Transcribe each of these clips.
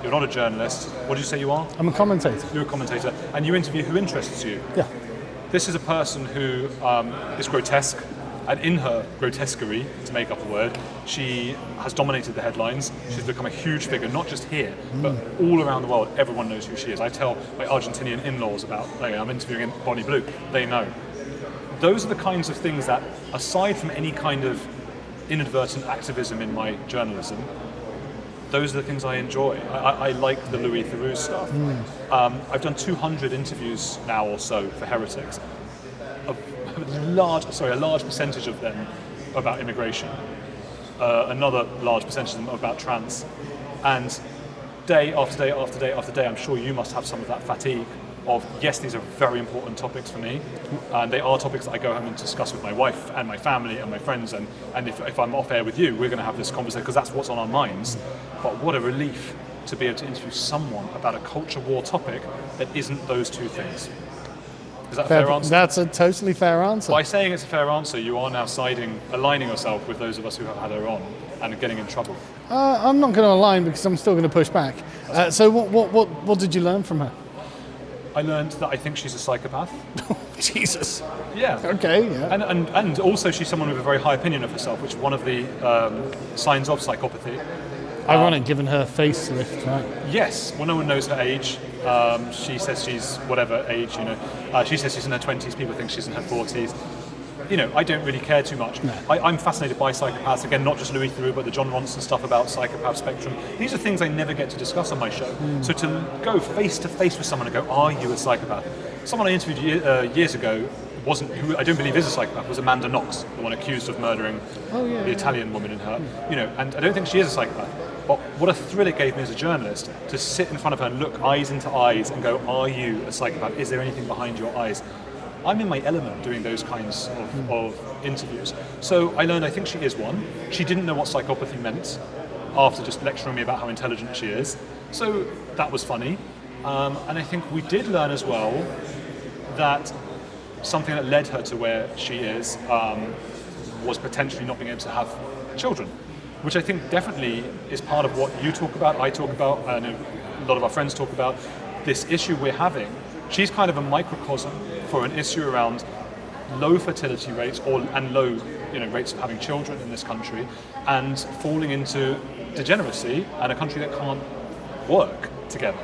you're not a journalist. What did you say you are? I'm a commentator. You're a commentator, and you interview who interests you. Yeah. This is a person who is grotesque, and in her grotesquerie, to make up a word, she has dominated the headlines. She's become a huge figure, not just here, but all around the world. Everyone knows who she is. I tell my Argentinian in-laws about, I'm interviewing Bonnie Blue, they know. Those are the kinds of things that, aside from any kind of inadvertent activism in my journalism, those are the things I enjoy. I like the Louis Theroux stuff. I've done 200 interviews now or so for Heretics. A large percentage of them about immigration. Another large percentage of them about trans. And day after day after day after day, I'm sure you must have some of that fatigue of, yes, these are very important topics for me, and they are topics that I go home and discuss with my wife and my family and my friends, and if I'm off air with you, we're going to have this conversation because that's what's on our minds. But what a relief to be able to interview someone about a culture war topic that isn't those two things. Is that a fair answer? That's a totally fair answer. By saying it's a fair answer, you are now aligning yourself with those of us who have had her on and getting in trouble. I'm not going to align because I'm still going to push back. So what did you learn from her? I learned that I think she's a psychopath. Jesus. Yeah. Okay. Yeah. And also she's someone with a very high opinion of herself, which is one of the signs of psychopathy. Ironic, given her facelift, right? Yes. Well, no one knows her age. She says she's whatever age, She says she's in her 20s. People think she's in her 40s. I don't really care too much. No. I'm fascinated by psychopaths. Again, not just Louis Theroux, but the John Ronson stuff about psychopath spectrum. These are things I never get to discuss on my show. So to go face to face with someone and go, are you a psychopath? Someone I interviewed years ago who I don't believe is a psychopath, was Amanda Knox, the one accused of murdering the Italian woman in her. And I don't think she is a psychopath. But what a thrill it gave me as a journalist to sit in front of her and look eyes into eyes and go, are you a psychopath? Is there anything behind your eyes? I'm in my element doing those kinds of interviews. So I learned I think she is one. She didn't know what psychopathy meant after just lecturing me about how intelligent she is. So that was funny. And I think we did learn as well that something that led her to where she is was potentially not being able to have children, which I think definitely is part of what you talk about, I talk about, and a lot of our friends talk about. This issue we're having, she's kind of a microcosm for an issue around low fertility rates and low rates of having children in this country, and falling into degeneracy and a country that can't work together.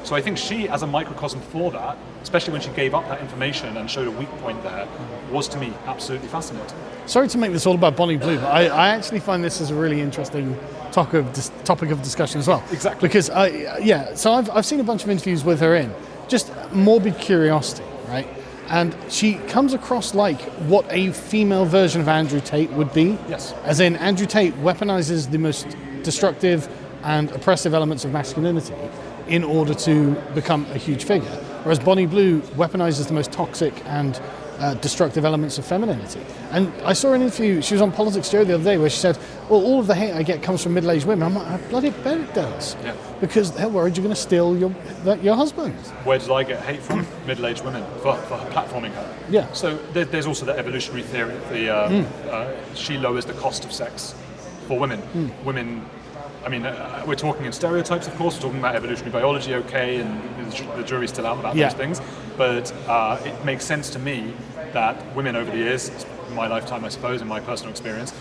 So I think she, as a microcosm for that, especially when she gave up that information and showed a weak point there, was to me absolutely fascinating. Sorry to make this all about Bonnie Blue, but I actually find this as a really interesting topic of discussion as well. Exactly. Because so I've seen a bunch of interviews with her in just morbid curiosity, right? And she comes across like what a female version of Andrew Tate would be. Yes. As in, Andrew Tate weaponizes the most destructive and oppressive elements of masculinity in order to become a huge figure. Whereas Bonnie Blue weaponizes the most toxic and destructive elements of femininity. And I saw an interview, she was on Politics Joe the other day, where she said, well, all of the hate I get comes from middle-aged women. I'm like, I bloody bet it does. Yeah. Because they're worried you're going to steal your husband. Where did I get hate from? Middle-aged women for platforming her. Yeah. So there's also the evolutionary theory. She lowers the cost of sex for women. Women, we're talking in stereotypes, of course. We're talking about evolutionary biology, okay, and the jury's still out about those things. But it makes sense to me that women over the years, in my lifetime, I suppose, in my personal experience,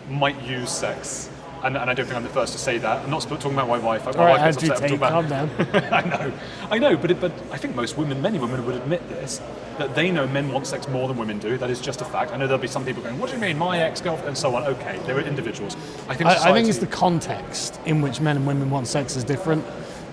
might use sex. And I don't think I'm the first to say that. I'm not talking about my wife. My wife gets upset. I'm talking about. I know, but I think many women would admit this, that they know men want sex more than women do. That is just a fact. I know there'll be some people going, what do you mean, my ex-girlfriend, and so on. Okay, they're individuals. I think it's the context in which men and women want sex is different.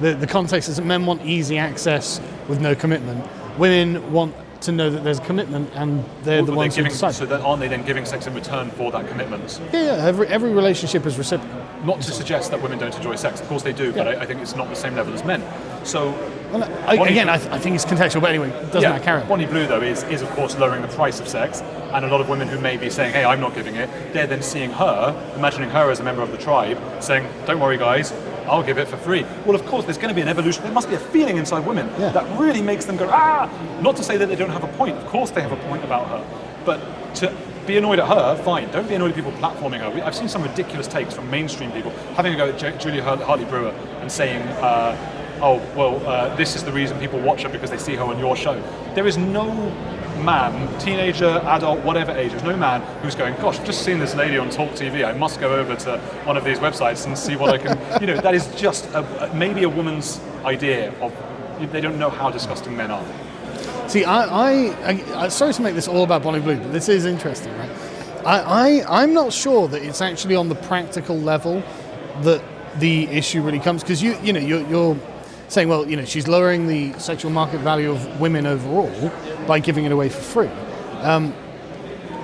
The context is that men want easy access with no commitment. Women want to know that there's a commitment, and they're the ones who decide. So aren't they then giving sex in return for that commitment? Yeah. Every relationship is reciprocal. Not to suggest that women don't enjoy sex. Of course they do, but I think it's not the same level as men. So, I think it's contextual. But anyway, it doesn't matter. Carry on. Bonnie Blue, though, is of course lowering the price of sex, and a lot of women who may be saying, "Hey, I'm not giving it," they're then seeing her, imagining her as a member of the tribe, saying, "Don't worry, guys. I'll give it for free." Well, of course, there's going to be an evolution. There must be a feeling inside women that really makes them go, ah! Not to say that they don't have a point. Of course they have a point about her. But to be annoyed at her, fine. Don't be annoyed at people platforming her. I've seen some ridiculous takes from mainstream people having a go at Julia Hartley-Brewer and saying, this is the reason people watch her because they see her on your show. There is no man, teenager, adult, whatever age, there's no man who's going, gosh, I've just seen this lady on Talk TV, I must go over to one of these websites and see what I can, that is just maybe a woman's idea of, they don't know how disgusting men are. See, I sorry to make this all about Bonnie Blue, but this is interesting, right? I'm not sure that it's actually on the practical level that the issue really comes, because you're saying, well, she's lowering the sexual market value of women overall by giving it away for free.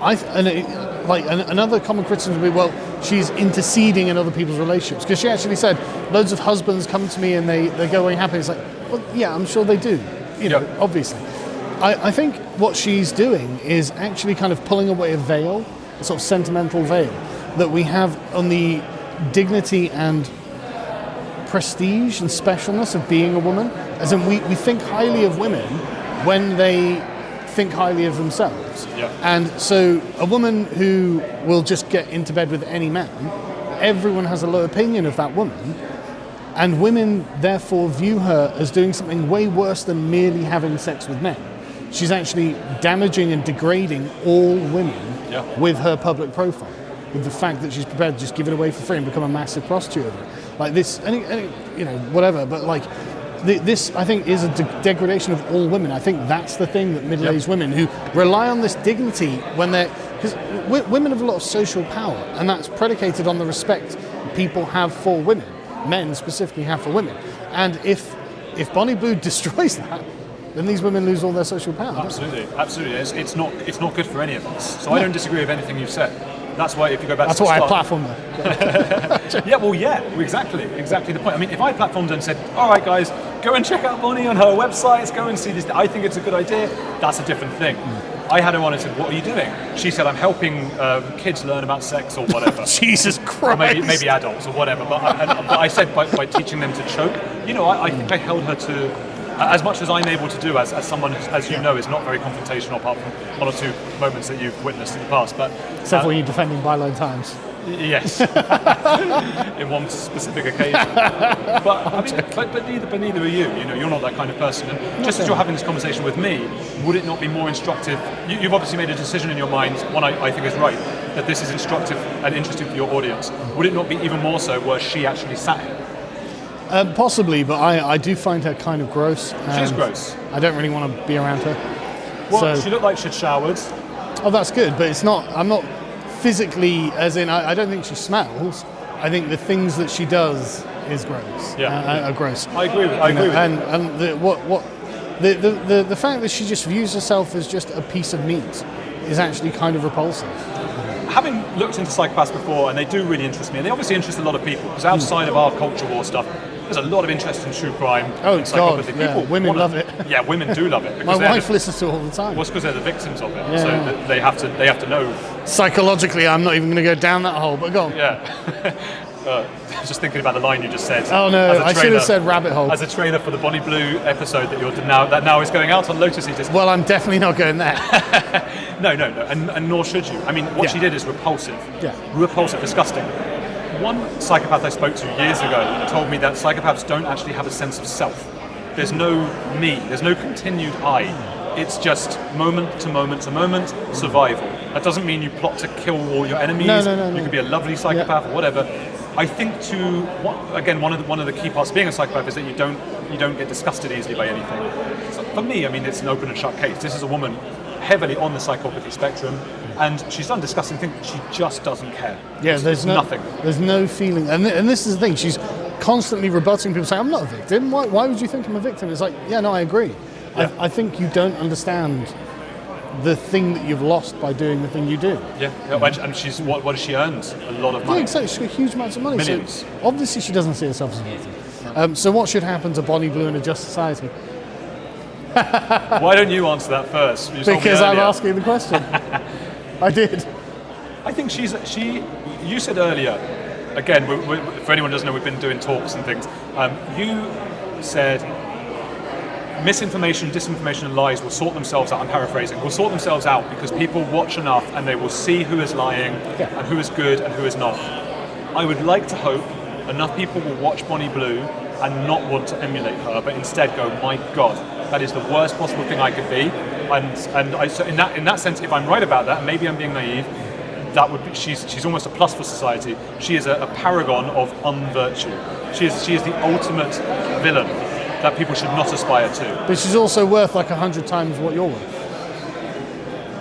Another common criticism would be, well, she's interceding in other people's relationships, because she actually said loads of husbands come to me and they go away happy. It's like, well, yeah, I'm sure they do, obviously. I think what she's doing is actually kind of pulling away a veil, a sort of sentimental veil that we have on the dignity and prestige and specialness of being a woman. As in, we think highly of women when they think highly of themselves. Yeah. And so a woman who will just get into bed with any man, everyone has a low opinion of that woman, and women therefore view her as doing something way worse than merely having sex with men. She's actually damaging and degrading all women with her public profile, with the fact that she's prepared to just give it away for free and become a massive prostitute of it. Like this, whatever, but like this, I think, is a degradation of all women. I think that's the thing that middle-aged women who rely on this dignity when they're, because women have a lot of social power, and that's predicated on the respect people have for women, men specifically have for women. And if Bonnie Blue destroys that, then these women lose all their social power. Absolutely. It's not good for any of us. So I don't disagree with anything you've said. That's why if you go back That's to the why start, I platformed her. exactly the point. I mean, if I platformed and said, all right guys, go and check out Bonnie on her websites, go and see this, I think it's a good idea, that's a different thing. I had her on and said, what are you doing? She said, I'm helping kids learn about sex or whatever. Jesus Christ. Or maybe adults or whatever. But I said by teaching them to choke. I think I held her to, as much as I'm able to do as someone, as you know, is not very confrontational apart from one or two moments that you've witnessed in the past. But except when you're defending Byline Times. Yes, in one specific occasion. But I mean, but neither are you. You're not that kind of person. And just as you're having this conversation with me, would it not be more instructive? You've obviously made a decision in your mind, one I think is right, that this is instructive and interesting for your audience. Would it not be even more so were she actually sat here? Possibly, but I do find her kind of gross. She's gross. I don't really want to be around her. Well, she looked like she'd showered. Oh, that's good, but it's not. I'm not physically, as in, I don't think she smells. I think the things that she does is gross. Are gross. I agree with you. And the fact that she just views herself as just a piece of meat is actually kind of repulsive. Having looked into psychopaths before, and they do really interest me, and they obviously interest a lot of people, because outside of our culture war stuff, there's a lot of interest in true crime. Oh, and God, psychopathy. yeah. Women love it. Yeah, women do love it. My wife listens to it all the time. Well, it's because they're the victims of it, so they have to know. Psychologically, I'm not even going to go down that hole, but go on. Yeah. Just thinking about the line you just said. Oh no, I should have said rabbit hole. As a trailer for the Bonnie Blue episode that now is going out on Lotus. Well, I'm definitely not going there. No, and nor should you. I mean, what she did is repulsive. Yeah. Repulsive, disgusting. One psychopath I spoke to years ago told me that psychopaths don't actually have a sense of self. There's no me, there's no continued I. It's just moment to moment to moment survival. That doesn't mean you plot to kill all your enemies. No. You could be a lovely psychopath or whatever. I think one of the key parts of being a psychopath is that you don't get disgusted easily by anything. So for me, I mean, it's an open and shut case. This is a woman heavily on the psychopathy spectrum, and she's done disgusting things. She just doesn't care. Yeah, there's nothing. There's no feeling, and this is the thing. She's constantly rebutting people saying, "I'm not a victim. Why would you think I'm a victim?" It's like, yeah, no, I agree. Yeah. I think you don't understand the thing that you've lost by doing the thing you do. Yeah, and she's what has she earned? A lot of money. Yeah, exactly. She's got huge amounts of money. Millions. So obviously, she doesn't see herself as a victim. So what should happen to Bonnie Blue in a just society? Why don't you answer that first? Because I'm asking the question. I did. I think you said earlier, again, for anyone who doesn't know, we've been doing talks and things. You said misinformation, disinformation, and lies will sort themselves out. I'm paraphrasing. Will sort themselves out because people watch enough and they will see who is lying and who is good and who is not. I would like to hope enough people will watch Bonnie Blue and not want to emulate her, but instead go, my God, that is the worst possible thing I could be. So in that sense, if I'm right about that, and maybe I'm being naive, that would be, she's almost a plus for society. She is a paragon of unvirtue. She is the ultimate villain that people should not aspire to. But she's also worth like 100 times what you're worth.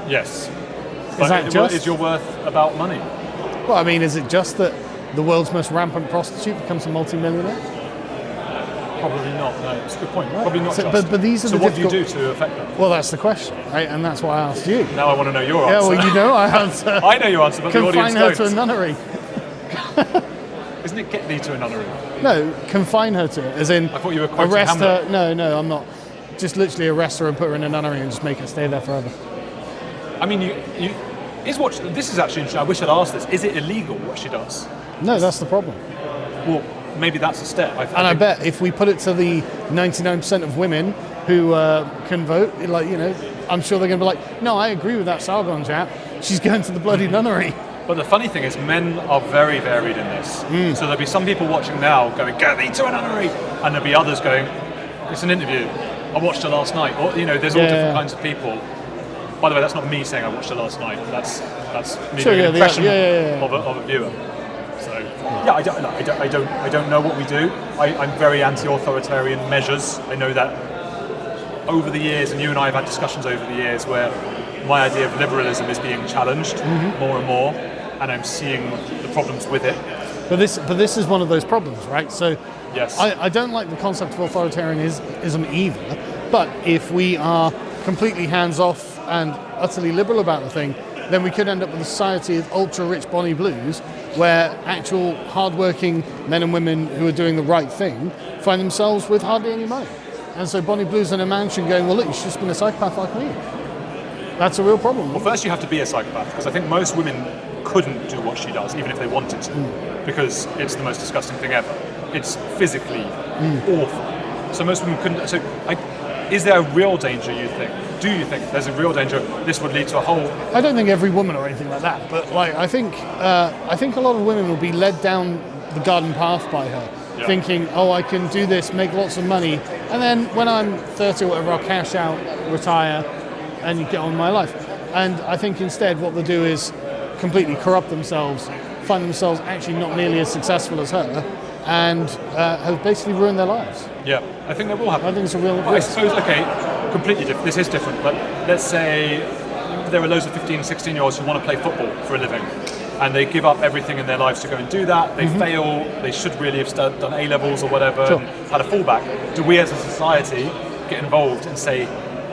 Yes. Is your worth about money? Well, I mean, is it just that the world's most rampant prostitute becomes a multi-millionaire? Probably not. No, it's a good point. Right. Probably not. So, just. But these are so the what do you do to affect that? Well, that's the question, right? And that's why I asked you. Now I want to know your answer. Yeah, well, you know I answer. I know your answer, but the audience confine her don't. to a nunnery. Isn't it get thee to a nunnery? No, confine her to it, as in I thought you were quoting arrest Hamlet. her. No, I'm not. Just literally arrest her and put her in a nunnery and just make her stay there forever. I mean, this is actually interesting. I wish I'd asked this. Is it illegal what she does? No, that's the problem. Well, maybe that's a step. I bet if we put it to the 99% of women who can vote, like, you know, I'm sure they're going to be like, no, I agree with that Sargon chap. She's going to the bloody nunnery. But the funny thing is, men are very varied in this. So there'll be some people watching now going, get thee to a nunnery, and there'll be others going, it's an interview. I watched it last night. Or, you know, there's all different kinds of people. By the way, that's not me saying I watched it last night. That's me doing an impression of a viewer. So yeah, I don't know what we do. I'm very anti-authoritarian measures. I know that over the years, and you and I have had discussions over the years where my idea of liberalism is being challenged more and more, and I'm seeing the problems with it. But this is one of those problems, right? So yes, I don't like the concept of authoritarianism either. But if we are completely hands-off and utterly liberal about the thing, then we could end up with a society of ultra-rich Bonnie Blues where actual hard-working men and women who are doing the right thing find themselves with hardly any money. And so Bonnie Blue's in a mansion going, well, look, you've just been a psychopath like me. That's a real problem. Well, first you have to be a psychopath, because I think most women couldn't do what she does, even if they wanted to, because it's the most disgusting thing ever. It's physically awful. So most women couldn't. So is there a real danger, you think? Do you think there's a real danger this would lead to a whole... I don't think every woman or anything like that, but like I think a lot of women will be led down the garden path by her, thinking, oh, I can do this, make lots of money, and then when I'm 30 or whatever, I'll cash out, retire, and get on with my life. And I think instead what they'll do is completely corrupt themselves, find themselves actually not nearly as successful as her, and have basically ruined their lives. Yeah, I think that will happen. I think it's a real risk. I suppose, okay, completely different. This is different, but let's say there are loads of 15, 16-year-olds who want to play football for a living, and they give up everything in their lives to go and do that. They fail. They should really have done A-levels or whatever, and had a fallback. Do we as a society get involved and say,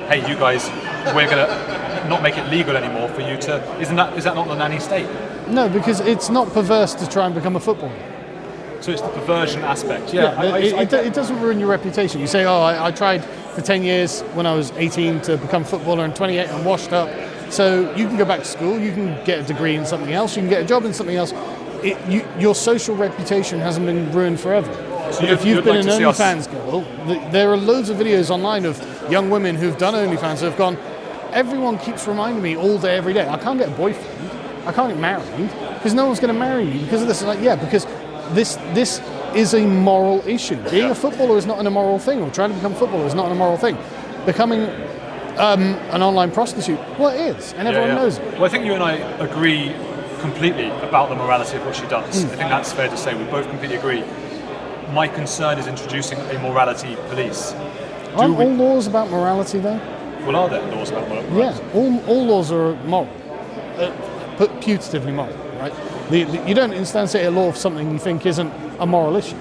hey, you guys, we're going to not make it legal anymore for you to... Is that not the nanny state? No, because it's not perverse to try and become a footballer. So it's the perversion aspect. It doesn't ruin your reputation. You say, oh, I tried for 10 years when I was 18 to become a footballer, and 28 I'm washed up. So you can go back to school, you can get a degree in something else, you can get a job in something else. Your social reputation hasn't been ruined forever. So if you've been an OnlyFans girl, there are loads of videos online of young women who've done OnlyFans who have gone, everyone keeps reminding me all day, every day, I can't get a boyfriend, I can't get married, because no one's going to marry me because of this. Like, because this is a moral issue. Being a footballer is not an immoral thing, or trying to become a footballer is not an immoral thing. Becoming an online prostitute, well, it is, and everyone knows it. Well, I think you and I agree completely about the morality of what she does. I think that's fair to say. We both completely agree. My concern is introducing a morality police. Aren't all laws about morality, though? Well, are there laws about morality? Yeah, all laws are moral, putatively moral, right? You don't instantiate a law of something you think isn't a moral issue.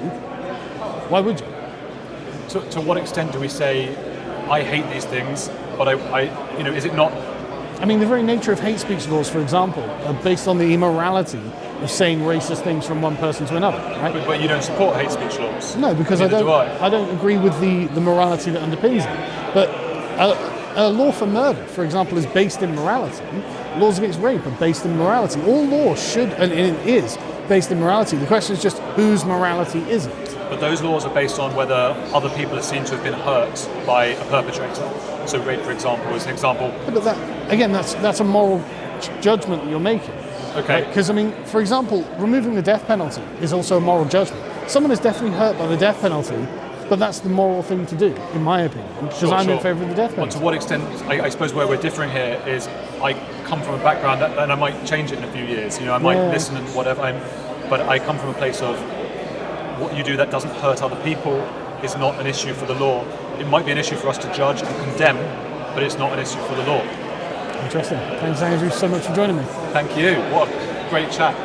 Why would you? To what extent do we say, I hate these things, but is it not? I mean, the very nature of hate speech laws, for example, are based on the immorality of saying racist things from one person to another, right? But you don't support hate speech laws. No, because I don't agree with the morality that underpins it. But a law for murder, for example, is based in morality. Laws against rape are based in morality. All laws should, and it is, based in morality. The question is just whose morality is it? but those laws are based on whether other people are seen to have been hurt by a perpetrator. So rape, for example, is an example. But that's a moral judgment that you're making. Okay. Because, I mean, for example, removing the death penalty is also a moral judgment. Someone is definitely hurt by the death penalty, but that's the moral thing to do, in my opinion, because I'm in favour of the death penalty. But to what extent, I suppose where we're differing here is I come from a background, and I might change it in a few years, I might listen and whatever, but I come from a place of what you do that doesn't hurt other people is not an issue for the law. It might be an issue for us to judge and condemn, but it's not an issue for the law. Interesting. Thanks, Andrew, so much for joining me. Thank you. What a great chat.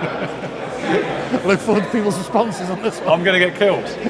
I look forward to people's responses on this one. I'm going to get killed.